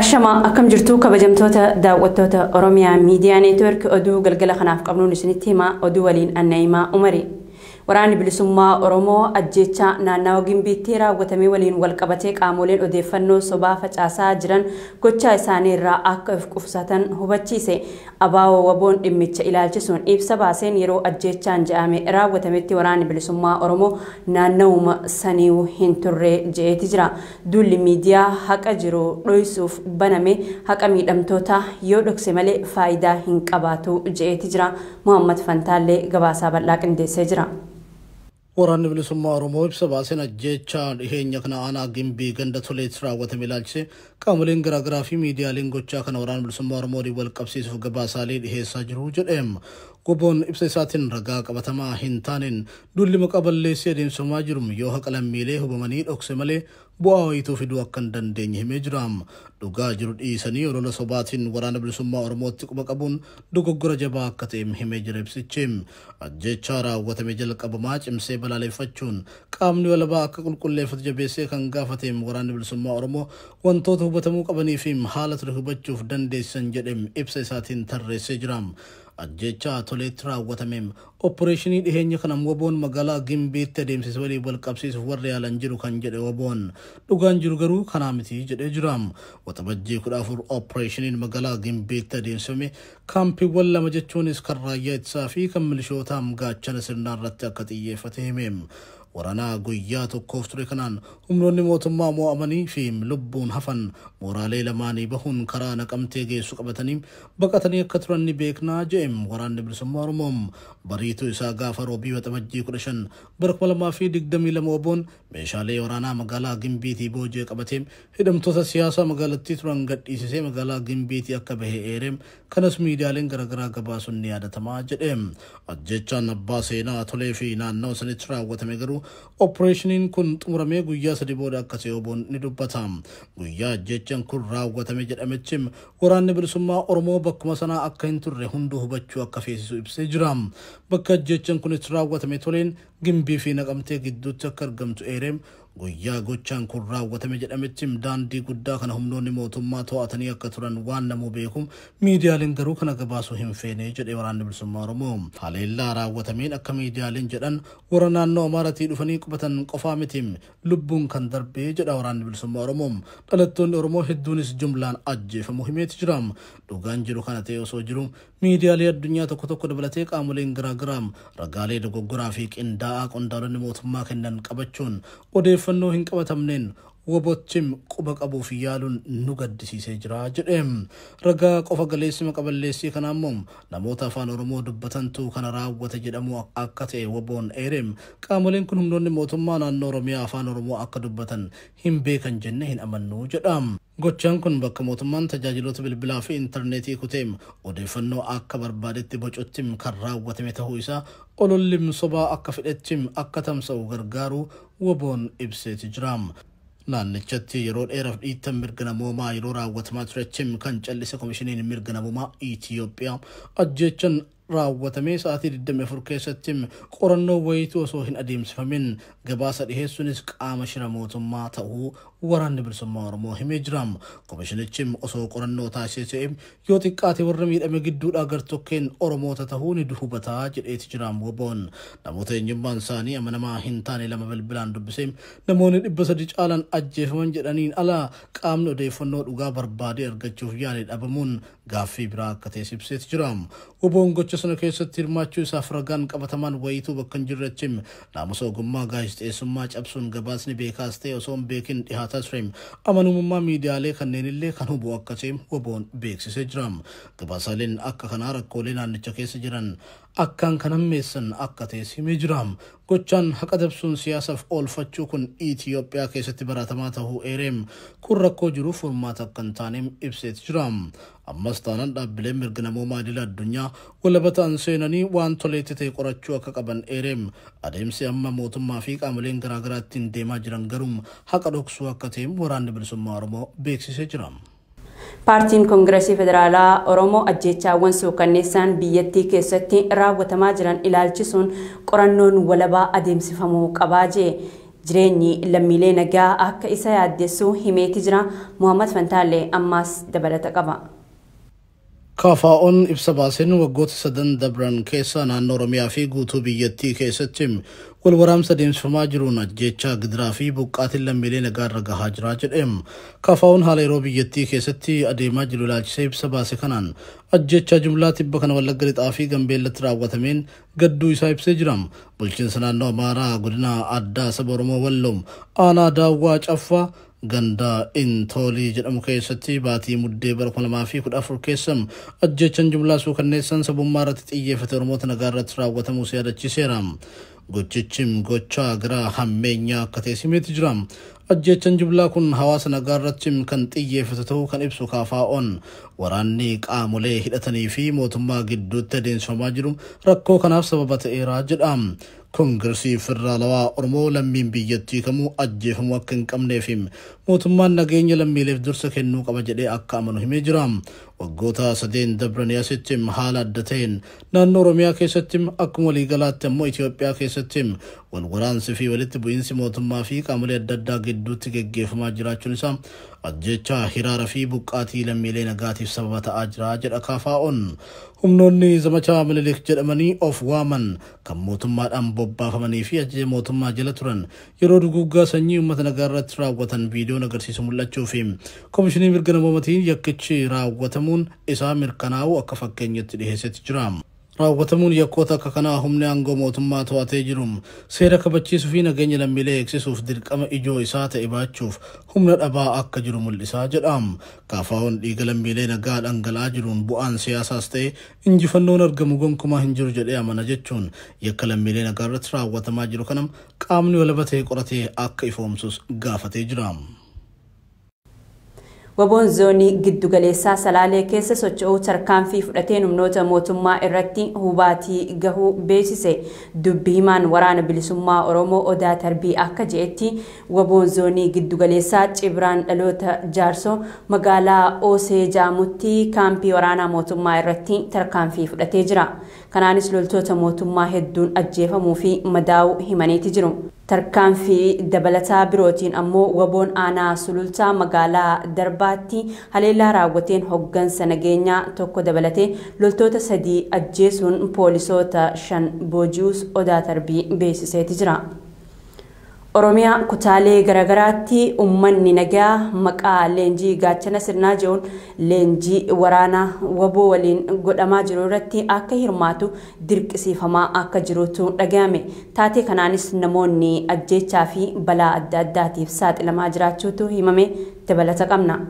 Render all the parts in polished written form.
Ashama akkam jirtu kabajamtoota daawwattoota Oromiyaa Miidiyaa Neetwork oduu galgala kanaaf qabnuun isinitti hima oduu waliin Annaimaa Umari. Waraanni bilisummaa Oromoo ajjecha naannawaa Gimbiitti raawwatamee waliin wal qabatee qaamoleen odeeffannoo sobaa facaasaa jiran gochaa isaanii irraa akka of qusatan hubachiise. Abaawoo waboon dhimmicha ilaalchisuun ibsa baaseen yeroo ajjechaan jedhame raawwatametti waraanni bilisummaa Oromoo naannawuma saniiwuu hin turre je'eeti jira. Duulli miidiyaa haqa jiru dhoysuuf baname haqa miidhamtoota yoo dhokse malee faayidaa hin qabaatu je'eeti jira. Muhammad Fantaallee gabaasaa bal'aa qindeessee jira. Waraanni bilisummaa Oromoo ibsa baaseen ajjecha dhiheenya kana aanaa Gimbii ganda toleetti raawwatame ilaalchise qaamoleen garaagaraa fi miidiyaaleen gochaa kana waraana bilisummaa Oromoo wal qabsiisuuf gabaasaalee dhiheessaa jiru jedheem. Goboon ibsa isaatiin ragaa qabatamaa hin taaneen duulli maqaa balleessii adeemsifamaa jiru yoo haqa lammiilee hubamanii dhokse malee bu'aa wayituu fiduu akka hin dandeenye himee jira. Dhugaa jiru dhiisanii olola sobaatiin waraana bilisummaa Oromootti quba qabuun dogoggora jabaa akka ta'e himee jira ibsichi. Ajjecha raawwatame jalqabamaa cimsee balaaleffachuun qaamni walabaa akka qulqulleeffatu jabeessee kan gaafate waraanni bilisummaa Oromoo wantoota hubatamuu qabanii fi haala ture hubachuuf dandeessan jedhem ibsa isaatiin tarreessee jira. Ajjecha toleetti raawwatame opereeshinii dhiheenya kana waboon magaalaa Gimbiitti adeemsisee waliin wal qabsiisuuf warra yaalan jiru kan jedhe waboon dhugaan jiru garuu kanaa miti jedhee jira. Waxabajjii 14 opereeshiniin magaalaa Gimbiitti adeemsifame kaampiiwwan lama jechuunis kan raayyaa ittisaa fi kan milishootaa gaachana sirnaa irratti akka xiyyeeffate hime. Waraana guyyaa tokkoof ture kanaan humnoonni mootummaa mo'amanii fi lubbuun hafan mooraalee lamaanii bahuun karaa naqamtee geessu qabatanii baqatanii akka turan ni beeknaa je'em. Waraanni bilisummaa Oromoo bariituu isaa gaafa roobii waxabajjii 15 bara 2022 waboon meeshaalee waraanaa magaalaa Gimbiitii boojee qabatee hidhamtoota siyaasaa magaalattii turan gadhiisisee magaalaa Gimbiitii akka bahe eerem. Kanas miidiyaaleen garaagaraa gabaasuun ni yaadatamaa jedheem. Ajjechaan abbaa seenaa tolee fi naannoo sanitti raawwatame garuu opereeshiniin kun xumuramee guyyaa 3 booda akka ta'e waboon ni dubbata. Guyyaa ajjechaan kun raawwatame jedhamechi waraanni bilisummaa Oromoo bakkuma sanaa akka hin turre hunduu hubachuu akka feesisu ibsee jira. Bakka ajjechaan kun itti raawwatame toleen Gimbii fi Naqamtee gidduutti akka argamtu eerem. Guyyaa gochaan kun raawwatame jedhametti daandii guddaa kana humnoonni mootummaa to'atanii akka turan waan namuu beekum miidiyaaleen garuu kana gabaasuu hin feene jedhe waraanni bilisummaa Oromoo. Haleellaa raawwatameen akka miidiyaaleen jedhan warra naannoo Amaaratii dhufanii qubatan qofaa miti lubbuun kan darbee jedha waraanni bilisummaa Oromoo. Dhalattoonni Oromoo hedduunis jumlaan ajjeefamuu himeeti jira. Dhugaan jiru kana ta'e osoo jiru miidiyaalee addunyaa tokko tokko dabalatee qaamoleen garaagaraa ragaalee dogoggoraa fi qindaa'aa qondaalonni mootummaa kennan qabachuun odeeffannoo hin qabatamneen wabochim quba qabuuf yaaluun nu gaddisiisee jira jedheem. Ragaa qofa galeessi maqaballeessii kana ammoo namoota afaan Oromoo dubbatantu kana raawwate jedhamu akka ta'e waboon eerem. Qaamoleen kun humnoonni mootummaa naannoo Oromiyaa afaan Oromoo akka dubbatan hin beekan jenne hin amannu jedham. Gochaan kun bakka mootummaan tajaajiloota bilbilaa fi intarneetii kuteem odeeffannoo akka barbaadetti bocottim kan raawwatame ta'uu isaa olollim sobaa akka fedhettim akka tamsa'u gargaaru waboon ibseeti jira. Naannichatti yeroo dheeraaf dhiittan mirga namoomaa yeroo raawwatamaa turechim kan callise komishiniin mirga namoomaa Itiyoophiyaa ajjechan raawwatamee sa'aatii 24 keessatti qorannoo wayituu osoo hin adeemsifamin gabaasa dhiheessuunis qaama shira mootummaa ta'uu waraanni bilisummaa Oromoo himee jira. Komishinichi osoo qorannoo taasisee yoo xiqqaate warra miidhame gidduudhaa gartokkeen Oromoota ta'uu ni hubataa jedheeti jira. Waboon namoota eenyummaan isaanii amanamaa hin taane lama bilbilaan dubbisee namoonni 300 caalan ajjeefaman jedhaniin alaa qaamni odeeffannoo dhugaa barbaadee argachuuf yaale dhabamuun gaaffii biraa akka ta'e ibseeti jira. Waboon gocha sana keessatti hirmaachuu isaaf ragaan qabatamaan wayituu bakka hin jirretti naamusa ogummaa gaazexeessummaa cabsuun gabaasni beekaas ta'e osoo hin beekin dhihaataa ture amanamummaa miidiyaalee kanneen illee kan hubuu akka ta'e waboon beeksisee jira. Gabaasaaleen akka kanaa rakkoolee naannicha keessa jiran akkaan kan hammeessan akka ta'e himee jira. Gochaan haqa dabsuun siyaasaaf oolfachuu kun Itiyoophiyaa keessatti baratamaa ta'uu eerem. Kun rakkoo jiruuf furmaata akka hin taane ibseeti jira. Ammas taanaan dhaabbileen mirga namoomaa idil addunyaa walabataan seenanii waan toleetti ta'e qorachuu akka qaban eerem. Adeemsi amma mootummaa fi qaamoleen garaagaraa ittiin deemaa jiran garuu haqa dhoksuu akka ta'e waraanni bilisummaa Oromoo beeksisee jira. Paartiin Koongireesii Federaalaa Oromoo ajjechaawwan suukanneessaan biyyattii keessatti raawwatamaa jiran ilaalchisuun qorannoon walabaa adeemsifamuu qabaa jee. jireenyi lammiilee nagaa akka isa yaaddessuu himeeti jira. Muhammad Fantaalee ammaas dabalata qaba. KFO'n ibsa baaseen waggoota 3 dabran keessa naannoo Oromiyaa fi guutuu biyyattii keessatti wal waraansa deemsifamaa jiruun ajjeechaa gidiraa fi buqqaatiin lammiilee nagaa irra gahaa jira jedheem. KFO'n haala yeroo biyyattii keessatti adeemaa jiru ilaalchisee ibsa baase kanaan ajjeechaa jumlaa tibba kana Wallagga Lixaa fi Gambeellatti raawwatameen gadduu isaa ibsee jira. Bulchiinsa naannoo Amaaraa godina addaa saba Oromoo Walloo aanaa Daawwaa Caffaa ganda Intolii jedhamu keessatti baatii muddee bara 2014 keessa ajjeechaan jumlaa suukanneessan sabummaa irratti xiyyeeffate Oromoota nagaa irratti raawwatamuu yaadachiiseera. Gochichim gochaa gara hammeenyaa akka ta'e himeeti jira. Ajjeechaan jumlaa kun hawaasa nagaa irratti kan xiyyeeffate ta'uu kan ibsu KFO'n waraanni qaamolee hidhatanii fi mootummaa gidduutti adeemsifamaa jiru rakkoo kanaaf sababa ta'eera jedha. Kongiresii Federaalawaa Oromoo lammiin biyyattii kamuu ajjeefamuu akka hin qabneef mootummaan nageenya lammiileef dursa kennuu qaba jedhee akka amanu himee jira. Waggoota 3 dabranii asitti haala adda ta'een naannoo Oromiyaa keessatti akkuma waliigalaatti ammoo Itoophiyaa keessatti wal waraansi fi walitti bu'iinsi mootummaa fi qaamolee adda addaa gidduutti geggeeffamaa jiraachuun isaa ajjeechaa hiraara fi buqqaatii lammiilee nagaatiif sababa ta'aa jira jedha KFO'n. Humnoonni zamachaa Minilik jedhamanii of waaman kan mootummaadhaan bobbaafamanii fi ajajaa mootummaa jala turan yeroo duguggaa sanyii uummata nagaa irratti raawwatan viidiyoon agarsiisu mul'achuu fi Komishinii Mirga Namoomatiin yakkichi raawwatamuun isaa mirkanaa'uu akka fakkeenyatti dhiheessetti jira. Raawwatamuun yakkoota akka kanaa humni aangoo mootummaa to'atee jiru seera kabachiisuu fi nageenya lammiilee eegsisuuf dirqama ijoo isaa ta'e baachuuf humna dhabaa akka jiru mul'isaa jedha. KFO'n dhiiga lammiilee nagaa dhangala'aa jiruun bu'aan siyaasaas ta'e injifannoon argamu gonkumaa hin jiru jedhee amana jechuun yakka lammiilee nagaa irratti raawwatamaa jiru kana qaamni walaba ta'e qoratee akka ifoomsus gaafatee jira. Waboon zoonii giddu galeessaa Salaalee keessa socho'uu tarkaanfii fudhateen humnoota mootummaa irratti hubaatii gahuu beeksise. Dubbi himaan waraana bilisummaa Oromoo Odaa Tarbii akka je'etti waboon zoonii giddu galeessaa Cibraan dhaloota Jaarsoo magaalaa Oosee Jaamutti kaampii waraanaa mootummaa irratti tarkaanfii fudhatee jira. Kanaanis loltoota mootummaa hedduun ajjeefamuu fi madaa'uu himaniiti jiru. Tarkaanfii dabalataa birootiin ammoo waboon aanaa sulultaa magaalaa Darbaatti haleellaa raawwateen hoggansa nageenyaa tokko dabalatee loltoota 3 ajjeesuun poolisoota 5 booji'uus Odaa Tarbii beeksiseeti jira. Oromiyaa kutaalee garagaraatti uummanni nagaa maqaa leenjii gaachana sirnaa jedhuun leenjii waraanaa waboo waliin godhamaa jiru irratti akka hirmaatu dirqisiifamaa akka jirutu dhagahame. Taatee kanaanis namoonni ajjeechaa fi balaa adda addaatiif saaxilamaa jiraachuutu himame dabalata qabna.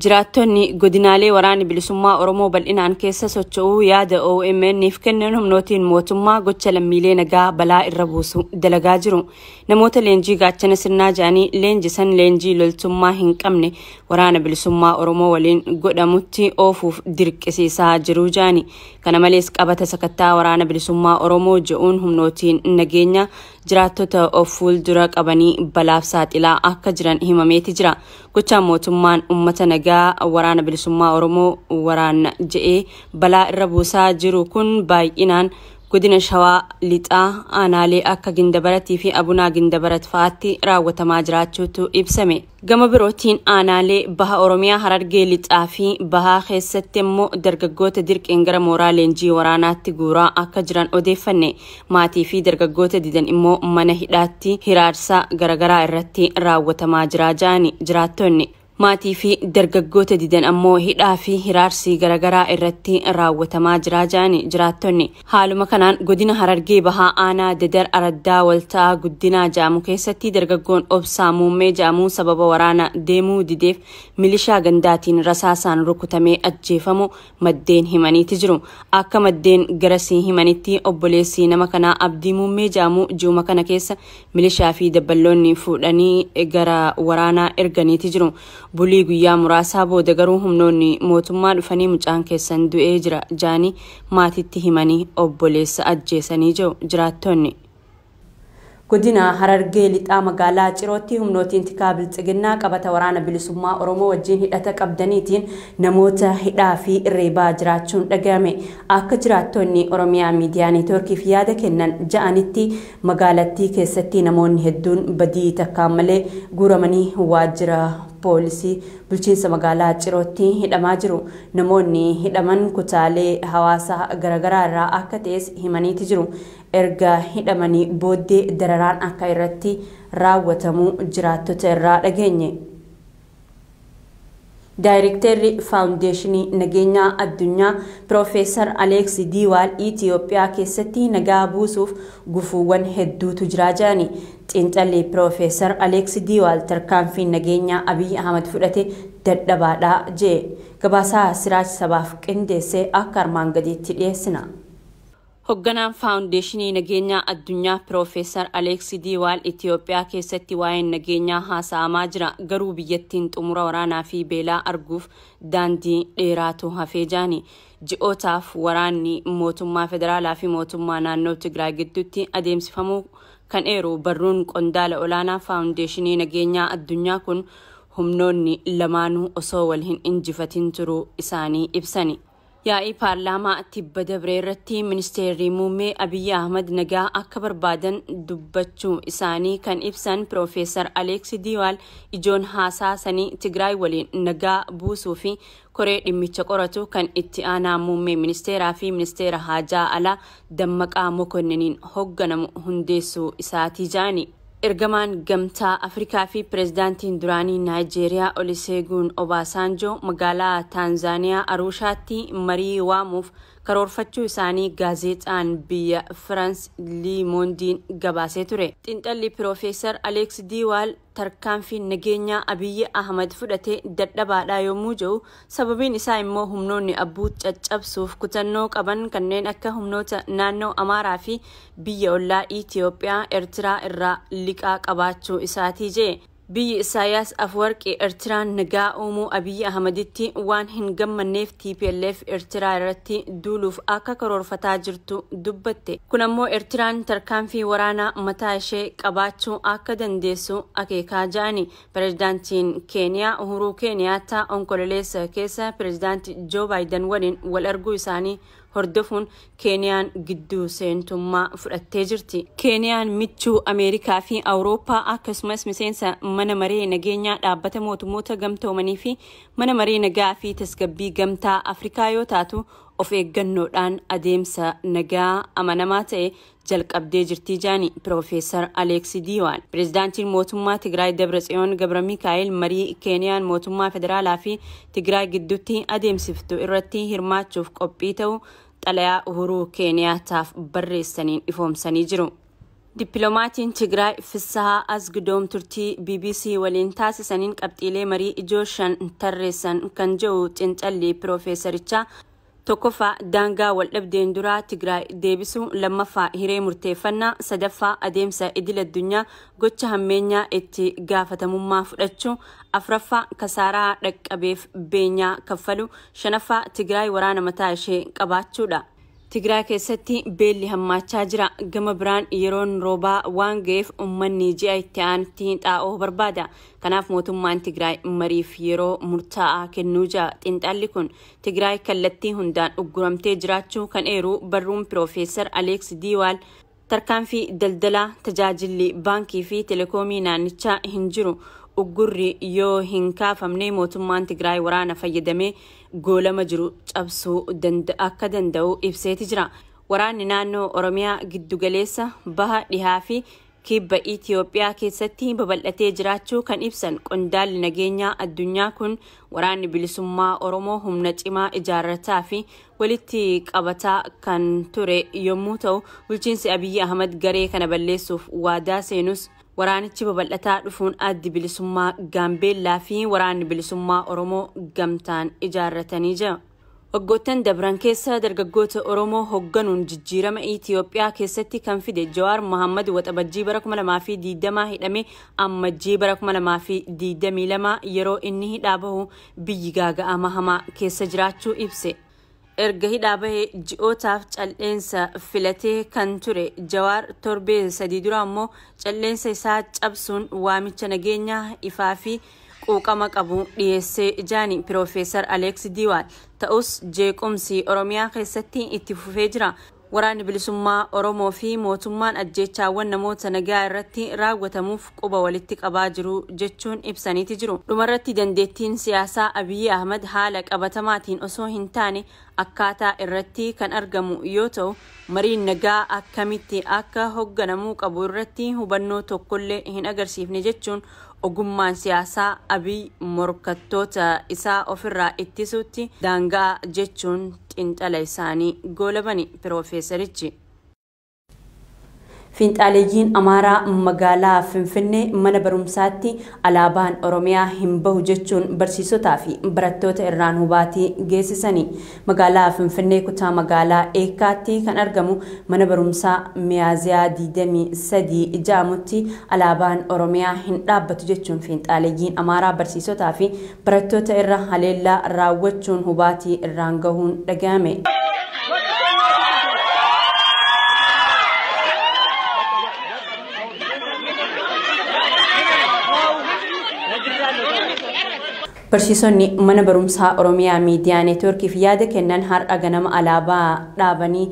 Jiraattonni godinaalee waraanni bilisummaa Oromoo bal'inaan keessa socho'uu yaada OMN'if kennan humnootiin mootummaa gocha lammiilee nagaa balaa irra buusu dalagaa jiru. Namoota leenjii gaachana sirnaa jedhanii leenjisan leenjii loltummaa hin qabne waraana bilisummaa Oromoo waliin godhamutti oofuuf dirqisiisaa jiru jedhani. Kana malees qabata sakattaa waraana bilisummaa Oromoo jedhuun humnootiin nageenya jiraattota of fuuldura qabanii balaaf saaxilaa akka jiran himameeti jira. Gochaan mootummaan uummata nagaa waraana bilisummaa Oromoo waraana je'ee balaa irra buusaa jiru kun baay'inaan godina Shawaa Lixaa aanaalee akka Gindabaratii fi Abunaa Gindabarat fa'aatti raawwatamaa jiraachuutu ibsame. Gama birootiin aanaalee baha Oromiyaa Harargee Lixaa fi bahaa keessatti immoo dargaggoota dirqeen gara mooraa leenjii waraanaatti guuraa akka jiran odeeffanne. Maatii fi dargaggoota didan immoo mana hidhaatti hiraarsa garagaraa irratti raawwatamaa jiraajani jiraattonni. Maatii fi dargaggoota didan ammoo hidhaa fi hiraarsi garagaraa irratti raawwatamaa jiraajani jiraattonni. Haaluma kanaan godina Harargee bahaa aanaa Dadar Araddaa Waltaa Guddinaa Jaamu keessatti dargaggoon Obsaa Muummee Jaamuu sababa waraana deemuu dideef milishaa gandaatiin rasaasaan rukutamee ajjeefamu maddeen himaniiti jiru. Akka maddeen garasii himanitti obboleessi nama kanaa Abdii Muummee Jaamuu ji'uma kana keessa milishaa fi dabballoonni fuudhanii gara waraanaa erganiiti jiru. Bulii guyyaa muraasaa booda garuu humnoonni mootummaa dhufanii mucaan keessan du'ee jira jaanii maatitti himanii obboleessa ajjeesanii jiru jiraattonni. godina Harargee lixaa magaalaa Cirootti humnootiin tikaa biltsiginnaa qabata waraana bilisummaa Oromoo wajjin hidhata qabdaniitiin namoota hidhaa fi reebaa jiraachuun dhagahame. Akka jiraattonni Oromiyaa Miidiyaa Neetwoorkiif yaada kennan ja'anitti magaalattii keessatti namoonni hedduun badii takkaan malee guuramanii waajjira poolisii bulchiinsa magaalaa Cirootti hidhamaa jiru. Namoonni hidhaman kutaalee hawaasaa garaagaraa irraa akka ta'es himaniiti jiru. Erga hidhamanii booddee dararaan akka irratti raawwatamu jiraattota irraa dhageenye. Daayirektarri Faawundeeshinii Nageenyaa Addunyaa Piroofeesar Aleeks Diiwaal Itoophiyaa keessatti nagaa buusuuf gufuuwwan hedduutu jira jedhani. Xiinxalli Piroofeesar Aleeks Diiwaal tarkaanfii nageenyaa Abiy Ahmed fudhate dadhabaadha jedhe. Gabaasaa Siraaj Sabaaf qindeessee akka armaan gadiitti dhiyeessina. Hoogganaan Faawundeeshinii Nageenyaa Addunyaa Piroofeesar Aleeks Diiwaal Itoophiyaa keessatti waa'een nageenyaa haasa'amaa jira. Garuu biyyattiin xumura waraanaa fi beelaa arguuf daandii dheeraatu hafee jira. Ji'ootaaf waraanni mootummaa federaalaa fi mootummaa naannoo Tigraay gidduutti adeemsifamuu kan eeru barruun qondaala olaanaa Faawundeeshinii Nageenyaa Addunyaa kun humnoonni lamaanuu osoo wal hin injifatin turuu isaanii ibsani. Yaa'ii paarlaamaa tibba dabree irratti ministeerri muummee Abiy Ahmed nagaa akka barbaadan dubbachuu isaanii kan ibsan Piroofeesar Aleeks Diiwaal ijoon haasaasanii Tigraay waliin nagaa buusuu fi koree dhimmicha qoratu kan itti aanaa muummee ministeeraa fi ministeera haajaa alaa Dammaqaa Mokonniniin hoogganamu hundeessuu isaatii jedhani. Ergamaan gamtaa Afrikaa fi pireezidaantiin duraanii Naayijeeriyaa Olusegun Obasanjo magaalaa Taanzaaniyaa Arushaatti marii waamuuf karoorfachuu isaanii gaazexaan biyya France Le Mondiin gabaasee ture. Xiinxalli Piroofeesar Aleeks Diiwaal tarkaanfii nageenyaa Abiy Ahmed fudhate dadhabaadha yommuu jiru sababiin isaa immoo humnoonni abbuu caccabsuuf kutannoo qaban kanneen akka humnoota naannoo Amaaraa fi biyya ollaa Itoophiyaa Eertiraa irraa liqaa qabaachuu isaatii jedhe. Biyyi Isaayyaas Afwarqii Eertiraan nagaa uumuu Abiy Ahmeditti waan hin gammanneef TPLF Eertiraa irratti duuluuf akka karoorfataa jirtu dubbatte. Kun ammoo Eertiraan tarkaanfii waraanaa mataa ishee qabaachuu akka dandeessu akeekaa jedhani. Pireezidaantiin Keeniyaa Uhuru Keeniyaattaa onkololeessa keessa pireezidaantii Joo Baayiden waliin wal arguu isaanii hordofuun Keeniyaan gidduu seentummaa fudhattee jirti. Keeniyaan michuu Ameerikaa fi Awurooppaa akkasumas miseensa mana maree nageenyaa dhaabbata mootummoota gamtoomanii fi mana maree nagaa fi tasgabbii gamtaa Afrikaa yoo taatu of eeggannoodhaan adeemsa nagaa amanamaa ta'e jalqabdee jirti jedhani Piroofeesar Aleeks Diiwaal. Pireezidaantiin mootummaa Tigraay Dabratsiyoon Gabramikaa'el marii Keeniyaan mootummaa federaalaa fi Tigraay gidduutti adeemsiftu irratti hirmaachuuf qophii ta'u xalayaa Uhuru Keeniyaataaf barreessaniin ifoomsanii jiru. Dippiloomatiin Tigraay Fissahaa Asgidoom turtii BBC waliin taasisaniin qabxiilee marii ijoo 5 tarreessan kan jiru xiinxalli Piroofeesarichaa tokkoffaa daangaa waldhabdeen duraa Tigraay deebisuu, lammaffaa hiree murteeffannaa, sadaffaa adeemsa idil addunyaa gocha hammeenyaa itti gaafatamummaa fudhachuu, afraffaa kasaaraa dhaqqabeef beenyaa kaffalu, shanaffaa Tigraay waraana mataa ishee qabaachuudha. Tigraay keessatti beelli hammaachaa jira. Gama biraan yeroon roobaa waan ga'eef uummanni ji'a itti aanutti xaa'oo barbaada. Kanaaf mootummaan Tigraay mariif yeroo murtaa'aa kennuu jira. Xiinxalli kun Tigraay kallattii hundaan ugguramtee jiraachuu kan eeru barruun Piroofeesar Aleeks Diiwaal tarkaanfii daldalaa, tajaajilli baankii fi telekoomii naannichaa hin jiru. Uggurri yoo hin kaafamne mootummaan Tigraay waraana fayyadamee goolama jiru cabsuu akka danda'u ibseeti jira. Waraanni naannoo Oromiyaa giddugaleessa baha dhihaa fi kibba Itoophiyaa keessatti babal'atee jiraachuu kan ibsan qondaalli nageenyaa addunyaa kun waraanni bilisummaa Oromoo humna cimaa ijaarrataa fi walitti qabataa kan ture yommuu ta'u bulchiinsi Abiy Ahmed garee kana balleessuuf waadaa seenus waraanichi babal'ataa dhufuun addi bilisummaa Gaambeellaa fi waraanni bilisummaa Oromoo gamtaan ijaarratanii jira. Waggoottan dabran keessa dargaggoota Oromoo hoogganuun jijjiirama Itoophiyaa keessatti kan fide Jawaar Mohaammed waxabajjii bara 2020 hidhame ammajjii bara 2022 yeroo inni hidhaa bahu biyyi gaaga'ama hamaa keessa jiraachuu ibse. erga hidhaa bahee ji'ootaaf calleensa filatee kan ture Jawaar torbee sadii dura ammoo calleensa isaa cabsuun waamicha nageenyaa ifaa fi quuqama qabu dhiyeessee jaani Piroofeesar Aleeks Diwaal ta'us jeequmsi Oromiyaa keessatti itti fufee jira. Waraanni bilisummaa Oromoo fi mootummaan ajjeechaawwan namoota nagaa irratti raawwatamuuf quba walitti qabaa jiru jechuun ibsaniiti jiru. Dhumarratti dandeettiin siyaasaa Abiy Ahmad haala qabatamaatiin osoo hin taane akkaataa irratti kan argamu yoo ta'u, mariin nagaa akkamitti akka hoogganamuu qabu irratti hubannoo tokkollee hin agarsiifne jechuun ogummaan siyaasaa Abiy morkattoota isaa ofirraa ittisuutti daangaa jechuun xiinxala isaanii goolabani Piroofeesarichi. Fiinxaaleeyyiin Amaaraa magaalaa Finfinnee mana barumsaatti alaabaan Oromiyaa hin bahu jechuun barsiisotaa fi barattoota irraan hubaatii geessisanii. Magaalaa Finfinnee kutaa magaalaa Eekkaatti kan argamu mana barumsaa Miyaaziyaa 23 jedhamutti alaabaan Oromiyaa hin dhaabbatu jechuun fiinxaaleeyyiin Amaaraa barsiisotaa fi barattoota irra haleellaa raawwachuun hubaatii irraan gahuun dhaga'ame. Barsiisonni mana barumsaa Oromiyaa Miidiyaa Neetwoorkiif yaada kennan har'a ganama alaabaa dhaabanii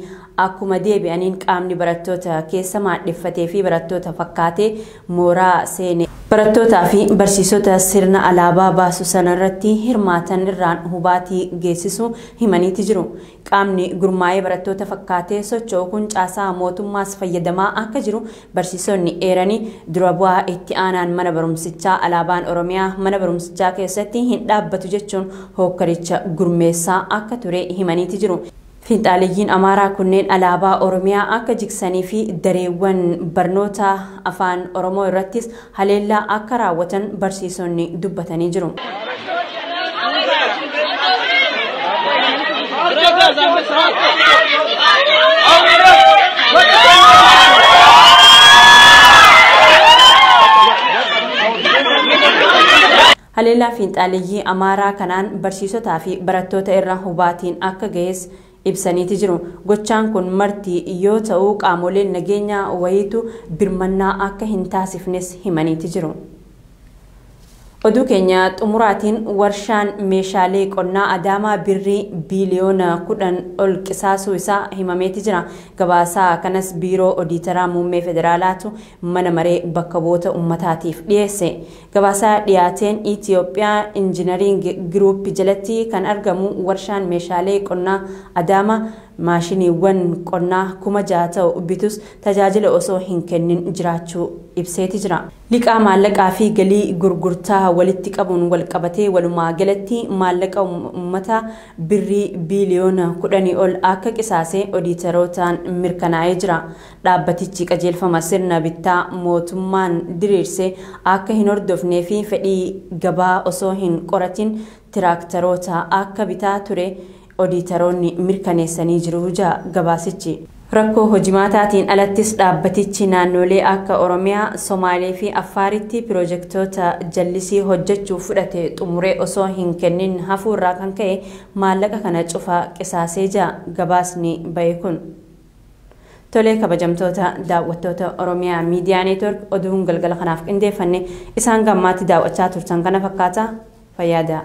akkuma deebi'aniin qaamni barattoota keessa maadheffatee fi barattoota fakkaatee mooraa seene barattootaa fi barsiisota sirna alaabaa baasu sanarratti hirmaatan irraan hubaatii geessisu himaniiti jiru. Qaamni gurmaa'ee barattoota fakkaatee socho'u kun caasaa mootummaas fayyadamaa akka jiru barsiisonni eeranii dura bu'aa itti aanaan mana barumsichaa alaabaan Oromiyaa mana barumsichaa keessatti hin dhaabbatu jechuun hokkaricha gurmeessaa akka ture himaniiti jiru. Fiinxaaleeyyiin Amaaraa kunneen alaabaa Oromiyaa akka jigsanii fi dareewwan barnoota afaan Oromoo irrattis haleellaa akka raawwatan barsiisonni dubbatanii jiru. Haleellaa fiinxaaleeyyii Amaaraa kanaan barsiisotaa fi barattoota irra hubaatiin akka ga'es ibsaniiti jiru. Gochaan kun martii yoo ta'u qaamoleen nageenyaa wayiitu birmannaa akka hin taasifnes himaniiti jiru. Oduu keenya xumuraatiin warshaan meeshaalee qonnaa Adaamaa birrii biiliyoona 10 ol qisaasuu isaa himameeti jira. Gabaasaa kanas biiroo odiitaraa muummee federaalaatu mana maree bakka bu'oota uummataatiif dhiyeesse. Gabaasaa dhiyaateen Itoophiyaa Injinariing Giruup jalatti kan argamu warshaan meeshaalee qonnaa Adaamaa maashiniiwwan qonnaa 6,000 ta'u bitus tajaajila osoo hin kennin jiraachuu ibseeti jira. Liqaa maallaqaa fi galii gurgurtaa walitti qabuun wal qabatee walumaa galatti maallaqa uummataa birrii biiliyoona 10 ol akka qisaasee odiitarotaan mirkanaa'ee jira. Dhaabbatichi qajeelfama sirna bittaa mootummaan diriirsee akka hin hordofnee fi fedhii gabaa osoo hin qoratin tiraaktaroota akka bitaa ture odiitaroonni mirkaneessanii jiru gabaasichi. Rakkoo hojimaataatiin alattis dhaabbatichi naannolee akka Oromiyaa, Somaalee fi Affaaritti piroojeektoota jallisii hojjechuuf fudhate xumuree osoo hin kennin hafuurraa kan ka'e maallaqa kana cufaa qisaasee jira gabaasni bahe kun. Tolee kabajamtoota daawwattoota Oromiyaa Miidiyaa Neetwoork oduun galgala kanaaf qindeeffanne isaan gammaatti daawwachaa turtan kana fakkaata fayyadaa.